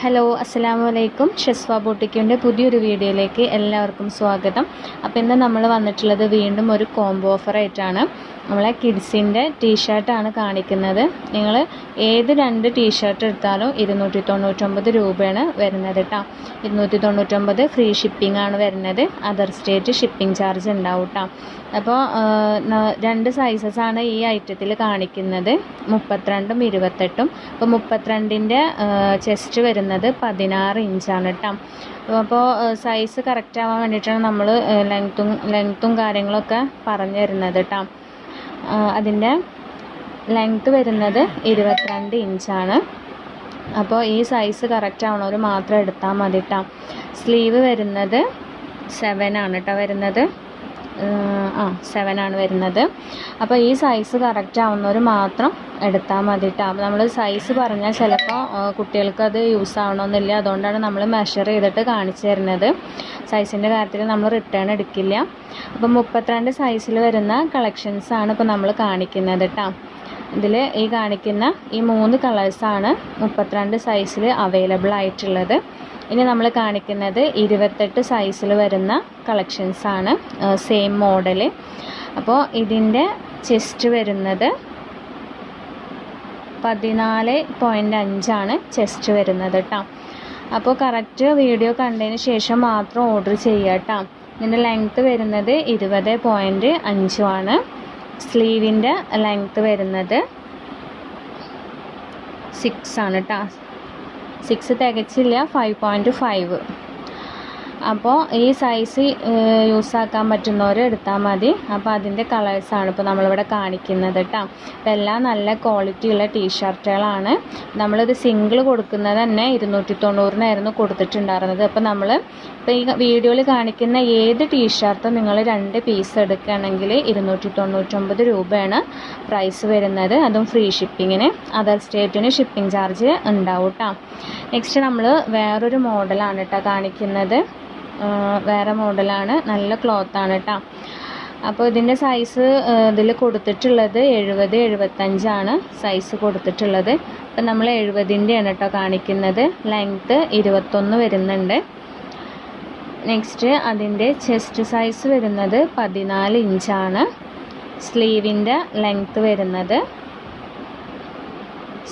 Hello അസ്സലാമു അലൈക്കും. ഷെസ്വ ബൂട്ടിക്കിൻ്റെ പുതിയൊരു വീഡിയോയിലേക്ക് എല്ലാവർക്കും സ്വാഗതം. അപ്പോൾ ഇന്ന് നമ്മൾ വന്നിട്ടുള്ളത് വീണ്ടും ഒരു കോംബോ ഓഫർ ആയിട്ടാണ്. നമ്മളെ കിഡ്സിൻ്റെ ടീഷർട്ടാണ് കാണിക്കുന്നത്. നിങ്ങൾ ഏത് 2 ടീഷർട്ട് എടുത്താലും 299 രൂപയാണ് വരുന്നത് കേട്ടോ. 299 ഫ്രീ ഷിപ്പിംഗ് ആണ് വരുന്നത്. അതർ സ്റ്റേറ്റ് ഷിപ്പിംഗ് ചാർജ് ഉണ്ടാവും കേട്ടോ. അപ്പോൾ 2 സൈസസാണ് ഈ ഐറ്റത്തിൽ കാണിക്കുന്നത്, 32ഉം 28ഉം. അപ്പോൾ 32ൻ്റെ ചെസ്റ്റ് വരുന്നത് 16 ഇഞ്ചാണ് കേട്ടോ. അപ്പോൾ സൈസ് കറക്റ്റ് ആവാൻ വേണ്ടിയിട്ടാണ് നമ്മൾ ലെങ്ത്തും കാര്യങ്ങളൊക്കെ പറഞ്ഞു തരുന്നത് കേട്ടോ. അതിൻ്റെ ലെങ്ത്ത് വരുന്നത് 22 ഇഞ്ചാണ്. അപ്പോൾ ഈ സൈസ് കറക്റ്റ് ആവണവർ മാത്രം എടുത്താൽ മതി കേട്ടോ. സ്ലീവ് വരുന്നത് 7 ആണ് കേട്ടോ വരുന്നത്. 7 ആണ് വരുന്നത്. അപ്പോൾ ഈ സൈസ് കറക്റ്റ് ആവുന്നവർ മാത്രം എടുത്താൽ മതി കേട്ടോ. അപ്പോൾ നമ്മൾ സൈസ് പറഞ്ഞാൽ ചിലപ്പോൾ കുട്ടികൾക്ക് അത് യൂസ് ആവണമെന്നില്ല. അതുകൊണ്ടാണ് നമ്മൾ മെഷർ ചെയ്തിട്ട് കാണിച്ചു തരുന്നത്. സൈസിൻ്റെ കാര്യത്തിൽ നമ്മൾ റിട്ടേൺ എടുക്കില്ല. അപ്പോൾ 32 സൈസിൽ വരുന്ന കളക്ഷൻസാണ് ഇപ്പോൾ നമ്മൾ കാണിക്കുന്നത് കേട്ടോ. ഇതിൽ ഈ കാണിക്കുന്ന ഈ 3 കളേഴ്സാണ് 32 സൈസിൽ അവൈലബിൾ ആയിട്ടുള്ളത്. ഇനി നമ്മൾ കാണിക്കുന്നത് 28 സൈസിൽ വരുന്ന കളക്ഷൻസാണ്, സെയിം മോഡൽ. അപ്പോൾ ഇതിൻ്റെ ചെസ്റ്റ് വരുന്നത് 14.5 ആണ് ചെസ്റ്റ് വരുന്നത് കേട്ടോ. അപ്പോൾ കറക്റ്റ് വീഡിയോ കണ്ടതിന് ശേഷം മാത്രം ഓർഡർ ചെയ്യുക കേട്ടോ. ഇതിൻ്റെ ലെങ്ത്ത് വരുന്നത് 20.5 ആണ്. സ്ലീവിൻ്റെ ലെങ്ത്ത് വരുന്നത് 6 ആണ് കേട്ടോ. 6 തികച്ചില്ല, 5.5. അപ്പോൾ ഈ സൈസ് യൂസാക്കാൻ പറ്റുന്നവർ എടുത്താൽ മതി. അപ്പോൾ അതിൻ്റെ കളേഴ്സാണ് ഇപ്പോൾ നമ്മളിവിടെ കാണിക്കുന്നത് കേട്ടോ. അപ്പോൾ എല്ലാം നല്ല ക്വാളിറ്റിയുള്ള ടീഷർട്ടുകളാണ്. നമ്മളിത് സിംഗിൾ കൊടുക്കുന്നത് തന്നെ 290-നായിരുന്നു കൊടുത്തിട്ടുണ്ടായിരുന്നത്. അപ്പോൾ നമ്മൾ ഇപ്പോൾ ഈ വീഡിയോയിൽ കാണിക്കുന്ന ഏത് ടീഷർട്ടും നിങ്ങൾ 2 പീസ് എടുക്കുകയാണെങ്കിൽ 299 രൂപയാണ് പ്രൈസ് വരുന്നത്. അതും ഫ്രീ ഷിപ്പിങ്ങിന്. അതർ സ്റ്റേറ്റിന് ഷിപ്പിംഗ് ചാർജ് ഉണ്ടാവും കേട്ടോ. നെക്സ്റ്റ് നമ്മൾ വേറൊരു മോഡലാണ് കേട്ടോ കാണിക്കുന്നത്. വേറെ മോഡലാണ്, നല്ല ക്ലോത്താണ് കേട്ടോ. അപ്പോൾ ഇതിൻ്റെ സൈസ് ഇതിൽ കൊടുത്തിട്ടുള്ളത് 70-75 ആണ് സൈസ് കൊടുത്തിട്ടുള്ളത്. അപ്പം നമ്മൾ 70ൻ്റെയാണ് കേട്ടോ കാണിക്കുന്നത്. ലെങ്ത്ത് 21 വരുന്നുണ്ട്. നെക്സ്റ്റ് അതിൻ്റെ ചെസ്റ്റ് സൈസ് വരുന്നത് 14 ഇഞ്ചാണ്. സ്ലീവിൻ്റെ ലെങ്ത്ത് വരുന്നത്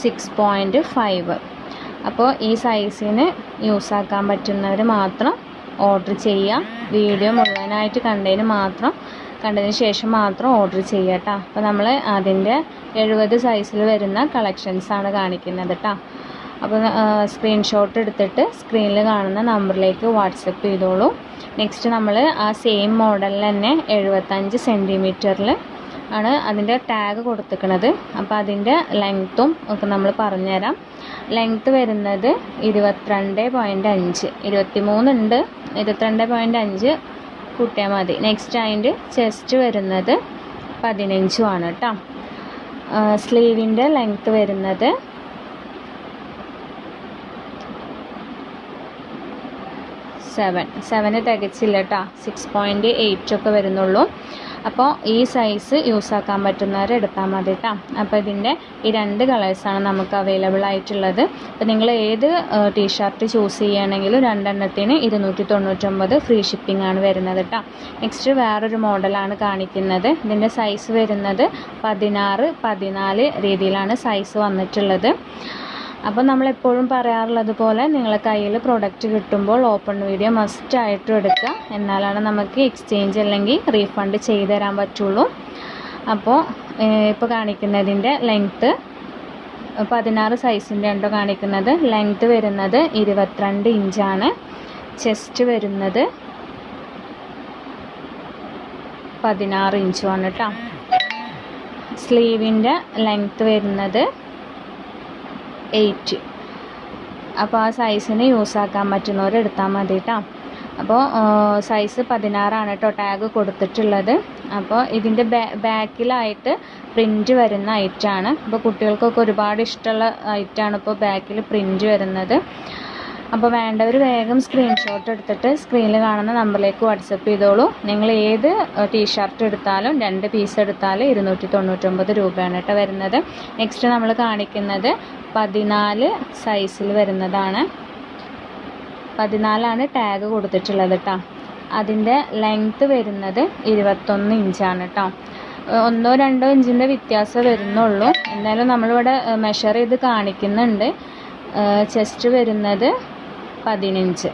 6.5. അപ്പോൾ ഈ സൈസിന് യൂസാക്കാൻ പറ്റുന്നവർ മാത്രം ഓർഡർ ചെയ്യുക. വീഡിയോ മുഴുവനായിട്ട് കണ്ടതിന് ശേഷം മാത്രം ഓർഡർ ചെയ്യുക കേട്ടോ. അപ്പോൾ നമ്മൾ അതിൻ്റെ 70 സൈസിൽ വരുന്ന കളക്ഷൻസാണ് കാണിക്കുന്നത് കേട്ടോ. അപ്പോൾ സ്ക്രീൻഷോട്ട് എടുത്തിട്ട് സ്ക്രീനിൽ കാണുന്ന നമ്പറിലേക്ക് വാട്സപ്പ് ചെയ്തോളൂ. നെക്സ്റ്റ് നമ്മൾ ആ സെയിം മോഡലിൽ തന്നെ 75 സെൻറ്റിമീറ്ററിൽ ആണ് അതിൻ്റെ ടാഗ് കൊടുത്തിരിക്കുന്നത്. അപ്പോൾ അതിൻ്റെ ലെങ്ത്തും ഒക്കെ നമ്മൾ പറഞ്ഞുതരാം. ലെങ്ത്ത് വരുന്നത് 22.5. 23 ഉണ്ട്, 22.5 കൂട്ടിയാൽ മതി. നെക്സ്റ്റ് അതിൻ്റെ ചെസ്റ്റ് വരുന്നത് 15 ആണ് കേട്ടോ. സ്ലീവിൻ്റെ ലെങ്ത്ത് വരുന്നത് 7 തികച്ചില്ല കേട്ടോ. 6.8 ഒക്കെ വരുന്നുള്ളൂ. അപ്പോൾ ഈ സൈസ് യൂസാക്കാൻ പറ്റുന്നവർ എടുത്താൽ മതി കേട്ടോ. അപ്പോൾ ഇതിൻ്റെ ഈ 2 കളേഴ്സാണ് നമുക്ക് അവൈലബിൾ ആയിട്ടുള്ളത്. അപ്പോൾ നിങ്ങൾ ഏത് ടീഷർട്ട് ചൂസ് ചെയ്യുകയാണെങ്കിലും 2 എണ്ണത്തിന് 299 ഫ്രീ ഷിപ്പിംഗ് ആണ് വരുന്നത് കേട്ടോ. നെക്സ്റ്റ് വേറൊരു മോഡലാണ് കാണിക്കുന്നത്. ഇതിൻ്റെ സൈസ് വരുന്നത് 16, 14 രീതിയിലാണ് സൈസ് വന്നിട്ടുള്ളത്. അപ്പോൾ നമ്മളെപ്പോഴും പറയാറുള്ളത് പോലെ നിങ്ങളെ കയ്യിൽ പ്രൊഡക്റ്റ് കിട്ടുമ്പോൾ ഓപ്പൺ വീഡിയോ മസ്റ്റായിട്ടും എടുക്കുക. എന്നാലാണ് നമുക്ക് എക്സ്ചേഞ്ച് അല്ലെങ്കിൽ റീഫണ്ട് ചെയ്ത് തരാൻ പറ്റുള്ളൂ. അപ്പോൾ ഇപ്പോൾ കാണിക്കുന്നതിൻ്റെ ലെങ്ത്ത് 16 സൈസിൻ്റെ ഉണ്ടോ കാണിക്കുന്നത്. ലെങ്ത്ത് വരുന്നത് 22 ഇഞ്ചാണ്. ചെസ്റ്റ് വരുന്നത് 16 ഇഞ്ചുമാണ് കേട്ടോ. സ്ലീവിൻ്റെ ലെങ്ത്ത് വരുന്നത് 8. അപ്പോൾ ആ സൈസിന് യൂസാക്കാൻ പറ്റുന്നവർ എടുത്താൽ മതി കേട്ടോ. അപ്പോൾ സൈസ് 16 ആണ് കേട്ടോ ടാഗ് കൊടുത്തിട്ടുള്ളത്. അപ്പോൾ ഇതിൻ്റെ ബാക്കിലായിട്ട് പ്രിൻറ്റ് വരുന്ന ഐറ്റമാണ്. അപ്പോൾ കുട്ടികൾക്കൊക്കെ ഒരുപാട് ഇഷ്ടമുള്ള ഐറ്റമാണ് ഇപ്പോൾ ബാക്കിൽ പ്രിൻറ്റ് വരുന്നത്. അപ്പോൾ വേണ്ടവർ വേഗം സ്ക്രീൻഷോട്ട് എടുത്തിട്ട് സ്ക്രീനിൽ കാണുന്ന നമ്പറിലേക്ക് വാട്സപ്പ് ചെയ്തോളൂ. നിങ്ങൾ ഏത് ടീഷർട്ട് എടുത്താലും 2 പീസ് എടുത്താലും 299 രൂപയാണ് കേട്ടോ വരുന്നത്. നെക്സ്റ്റ് നമ്മൾ കാണിക്കുന്നത് 14 സൈസിൽ വരുന്നതാണ്. 14 ടാഗ് കൊടുത്തിട്ടുള്ളത് കേട്ടോ. അതിൻ്റെ ലെങ്ത്ത് വരുന്നത് 21 ഇഞ്ചാണ് കേട്ടോ. 1-2 ഇഞ്ചിൻ്റെ വ്യത്യാസം വരുന്നുള്ളൂ. എന്തായാലും നമ്മളിവിടെ മെഷർ ചെയ്ത് കാണിക്കുന്നുണ്ട്. ചെസ്റ്റ് വരുന്നത് 15.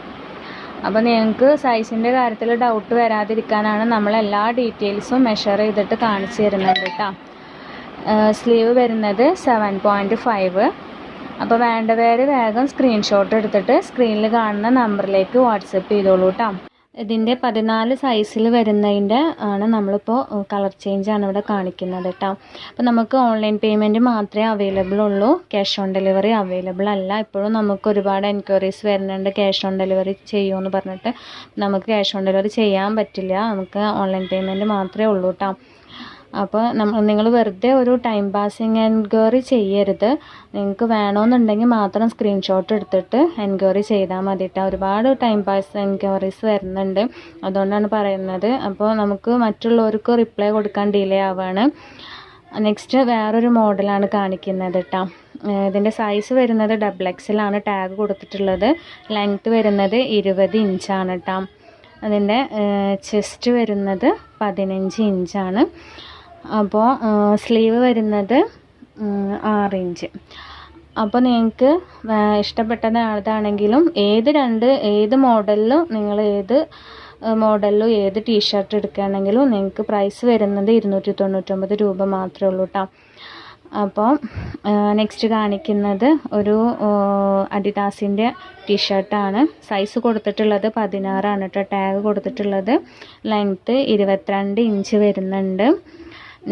അപ്പോൾ നിങ്ങൾക്ക് സൈസിൻ്റെ കാര്യത്തിൽ ഡൗട്ട് വരാതിരിക്കാനാണ് നമ്മൾ എല്ലാ ഡീറ്റെയിൽസും മെഷർ ചെയ്തിട്ട് കാണിച്ചു തരുന്നുണ്ട് കേട്ടോ. സ്ലീവ് വരുന്നത് 7.5. അപ്പോൾ വേണ്ടവർ വേഗം സ്ക്രീൻഷോട്ട് എടുത്തിട്ട് സ്ക്രീനിൽ കാണുന്ന നമ്പറിലേക്ക് വാട്സപ്പ് ചെയ്തോളൂ കേട്ടോ. ഇതിൻ്റെ 14 സൈസിൽ വരുന്നതിൻ്റെ ആണ് നമ്മളിപ്പോൾ കളർ ചേഞ്ചാണ് ഇവിടെ കാണിക്കുന്നത് കേട്ടോ. അപ്പോൾ നമുക്ക് ഓൺലൈൻ പേയ്മെൻറ്റ് മാത്രമേ അവൈലബിൾ ഉള്ളൂ. ക്യാഷ് ഓൺ ഡെലിവറി അവൈലബിൾ അല്ല. ഇപ്പോഴും നമുക്ക് ഒരുപാട് എൻക്വയറീസ് വരുന്നുണ്ട് ക്യാഷ് ഓൺ ഡെലിവറി ചെയ്യുമെന്ന് പറഞ്ഞിട്ട്. നമുക്ക് ക്യാഷ് ഓൺ ഡെലിവറി ചെയ്യാൻ പറ്റില്ല. നമുക്ക് ഓൺലൈൻ പേയ്മെൻറ്റ് മാത്രമേ ഉള്ളൂ കേട്ടോ. അപ്പോൾ നിങ്ങൾ വെറുതെ ഒരു ടൈം പാസിങ് എൻക്വയറി ചെയ്യരുത്. നിങ്ങൾക്ക് വേണമെന്നുണ്ടെങ്കിൽ മാത്രം സ്ക്രീൻഷോട്ട് എടുത്തിട്ട് എൻക്വയറി ചെയ്താൽ മതി കേട്ടോ. ഒരുപാട് ടൈം പാസ് എൻക്വയറീസ് വരുന്നുണ്ട്, അതുകൊണ്ടാണ് പറയുന്നത്. അപ്പോൾ നമുക്ക് മറ്റുള്ളവർക്ക് റിപ്ലൈ കൊടുക്കാൻ ഡിലേ ആവുകയാണ്. നെക്സ്റ്റ് വേറൊരു മോഡലാണ് കാണിക്കുന്നത് കേട്ടോ. ഇതിൻ്റെ സൈസ് വരുന്നത് XXL ആണ് ടാഗ് കൊടുത്തിട്ടുള്ളത്. ലെങ്ത്ത് വരുന്നത് 20 ഇഞ്ചാണ് കേട്ടോ. അതിൻ്റെ ചെസ്റ്റ് വരുന്നത് 15 ഇഞ്ചാണ്. അപ്പോൾ സ്ലീവ് വരുന്നത് 6 ഇഞ്ച്. അപ്പോൾ നിങ്ങൾക്ക് ഇഷ്ടപ്പെട്ടതാണെങ്കിലും ഏത് മോഡലിലും നിങ്ങൾ ഏത് ടീഷർട്ട് എടുക്കുകയാണെങ്കിലും നിങ്ങൾക്ക് പ്രൈസ് വരുന്നത് 299 രൂപ മാത്രമേ ഉള്ളൂ കേട്ടോ. അപ്പോൾ നെക്സ്റ്റ് കാണിക്കുന്നത് ഒരു അഡിഡാസിൻ്റെ ടീഷർട്ടാണ്. സൈസ് കൊടുത്തിട്ടുള്ളത് 16 ആണ് കേട്ടോ. ടാഗ് കൊടുത്തിട്ടുള്ളത്. ലെങ്ത്ത് 22 ഇഞ്ച് വരുന്നുണ്ട്.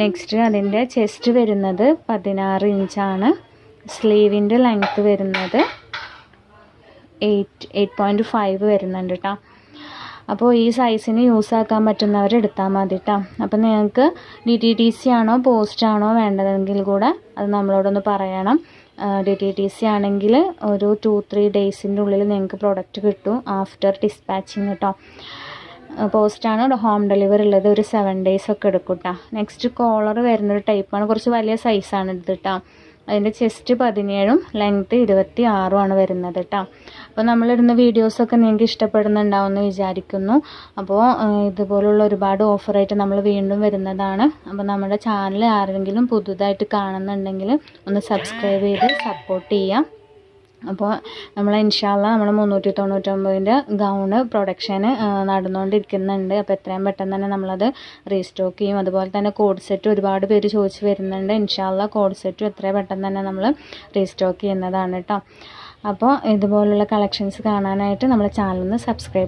നെക്സ്റ്റ് അതിൻ്റെ ചെസ്റ്റ് വരുന്നത് 16 ഇഞ്ചാണ്. സ്ലീവിൻ്റെ ലെങ്ത്ത് വരുന്നത് 8.5 വരുന്നുണ്ട് കേട്ടോ. അപ്പോൾ ഈ സൈസിന് യൂസ് ആക്കാൻ പറ്റുന്നവർ എടുത്താൽ മതി കേട്ടോ. അപ്പോൾ നിങ്ങൾക്ക് DTDC ആണോ പോസ്റ്റ് ആണോ വേണ്ടതെങ്കിൽ കൂടെ അത് നമ്മളോടൊന്ന് പറയണം. DTDC ആണെങ്കിൽ ഒരു 2-3 ഡേയ്സിൻ്റെ ഉള്ളിൽ നിങ്ങൾക്ക് പ്രൊഡക്റ്റ് കിട്ടും ആഫ്റ്റർ ഡിസ്പാച്ചിങ് കേട്ടോ. പോസ്റ്റാണ് ഇവിടെ ഹോം ഡെലിവറി ഉള്ളത്. ഒരു 7 days ഒക്കെ എടുക്കും കേട്ടോ. നെക്സ്റ്റ് കോളർ വരുന്നൊരു ടൈപ്പാണ്. കുറച്ച് വലിയ സൈസാണ് ഇത് കേട്ടോ. അതിൻ്റെ ചെസ്റ്റ് 17ഉം ലെങ്ത്ത് 26ഉം ആണ് വരുന്നത് കേട്ടോ. അപ്പോൾ നമ്മളിടുന്ന വീഡിയോസൊക്കെ നിങ്ങൾക്ക് ഇഷ്ടപ്പെടുന്നുണ്ടാവുമെന്ന് വിചാരിക്കുന്നു. അപ്പോൾ ഇതുപോലുള്ള ഒരുപാട് ഓഫറായിട്ട് നമ്മൾ വീണ്ടും വരുന്നതാണ്. അപ്പോൾ നമ്മുടെ ചാനൽ ആരെങ്കിലും പുതുതായിട്ട് കാണുന്നുണ്ടെങ്കിൽ ഒന്ന് സബ്സ്ക്രൈബ് ചെയ്ത് സപ്പോർട്ട് ചെയ്യാം. അപ്പോൾ നമ്മൾ ഇൻഷാല്ല നമ്മൾ 399ൻ്റെ ഗൗണ് പ്രൊഡക്ഷന് നടന്നുകൊണ്ടിരിക്കുന്നുണ്ട്. അപ്പോൾ എത്രയും പെട്ടെന്ന് തന്നെ നമ്മളത് റീസ്റ്റോക്ക് ചെയ്യും. അതുപോലെ തന്നെ കോഡ് സെറ്റ് ഒരുപാട് പേര് ചോദിച്ച് വരുന്നുണ്ട്. ഇൻഷാല്ല കോഡ് സെറ്റും എത്രയും പെട്ടെന്ന് തന്നെ നമ്മൾ റീസ്റ്റോക്ക് ചെയ്യുന്നതാണ് കേട്ടോ. അപ്പോൾ ഇതുപോലുള്ള കളക്ഷൻസ് കാണാനായിട്ട് നമ്മുടെ ചാനലൊന്ന് സബ്സ്ക്രൈബ്